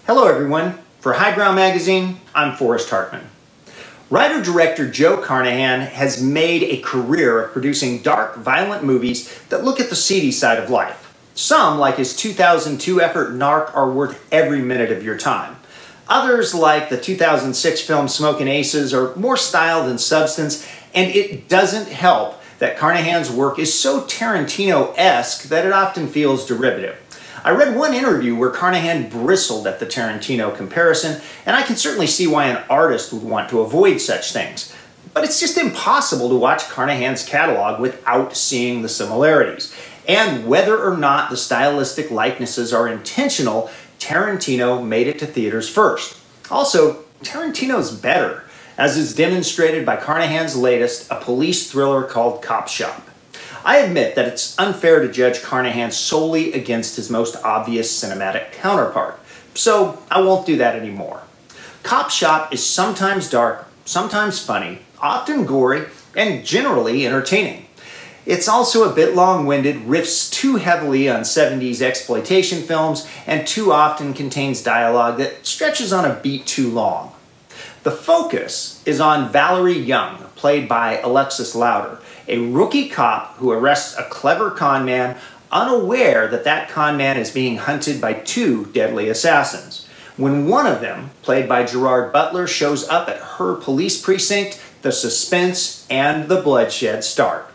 Hello everyone. For Highbrow Magazine, I'm Forrest Hartman. Writer-director Joe Carnahan has made a career of producing dark, violent movies that look at the seedy side of life. Some, like his 2002 effort Narc, are worth every minute of your time. Others, like the 2006 film Smokin' Aces, are more style than substance, and it doesn't help that Carnahan's work is so Tarantino-esque that it often feels derivative. I read one interview where Carnahan bristled at the Tarantino comparison, and I can certainly see why an artist would want to avoid such things. But it's just impossible to watch Carnahan's catalog without seeing the similarities. And whether or not the stylistic likenesses are intentional, Tarantino made it to theaters first. Also, Tarantino's better, as is demonstrated by Carnahan's latest, a police thriller called COPSHOP. I admit that it's unfair to judge Carnahan solely against his most obvious cinematic counterpart, so I won't do that anymore. COPSHOP is sometimes dark, sometimes funny, often gory, and generally entertaining. It's also a bit long-winded, riffs too heavily on 70s exploitation films, and too often contains dialogue that stretches on a beat too long. The focus is on Valerie Young, played by Alexis Louder, a rookie cop who arrests a clever conman, unaware that that conman is being hunted by two deadly assassins. When one of them, played by Gerard Butler, shows up at her police precinct, the suspense and the bloodshed start.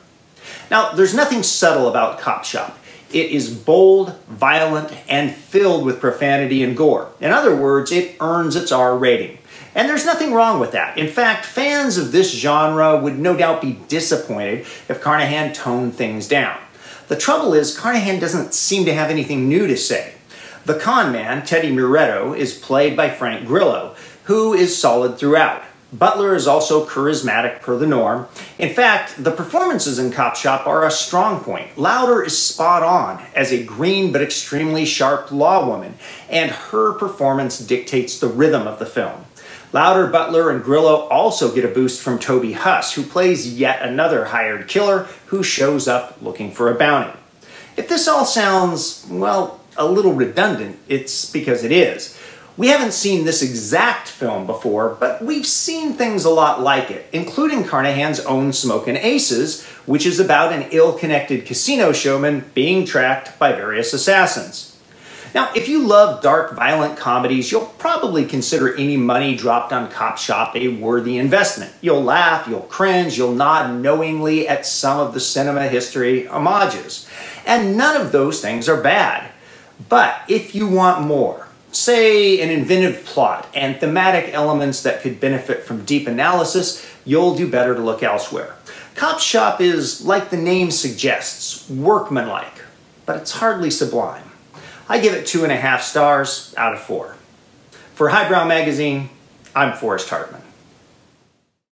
Now, there's nothing subtle about COPSHOP. It is bold, violent, and filled with profanity and gore. In other words, it earns its R rating. And there's nothing wrong with that. In fact, fans of this genre would no doubt be disappointed if Carnahan toned things down. The trouble is, Carnahan doesn't seem to have anything new to say. The conman, Teddy Muretto, is played by Frank Grillo, who is solid throughout. Butler is also charismatic per the norm. In fact, the performances in COPSHOP are a strong point. Louder is spot on as a green but extremely sharp lawwoman, and her performance dictates the rhythm of the film. Louder, Butler, and Grillo also get a boost from Toby Huss, who plays yet another hired killer who shows up looking for a bounty. If this all sounds, well, a little redundant, it's because it is. We haven't seen this exact film before, but we've seen things a lot like it, including Carnahan's own Smokin' Aces, which is about an ill-connected casino showman being tracked by various assassins. Now, if you love dark, violent comedies, you'll probably consider any money dropped on COPSHOP a worthy investment. You'll laugh, you'll cringe, you'll nod knowingly at some of the cinema history homages. And none of those things are bad. But if you want more, say an inventive plot and thematic elements that could benefit from deep analysis, you'll do better to look elsewhere. COPSHOP is, like the name suggests, workmanlike, but it's hardly sublime. I give it 2.5 stars out of 4. For Highbrow Magazine, I'm Forrest Hartman.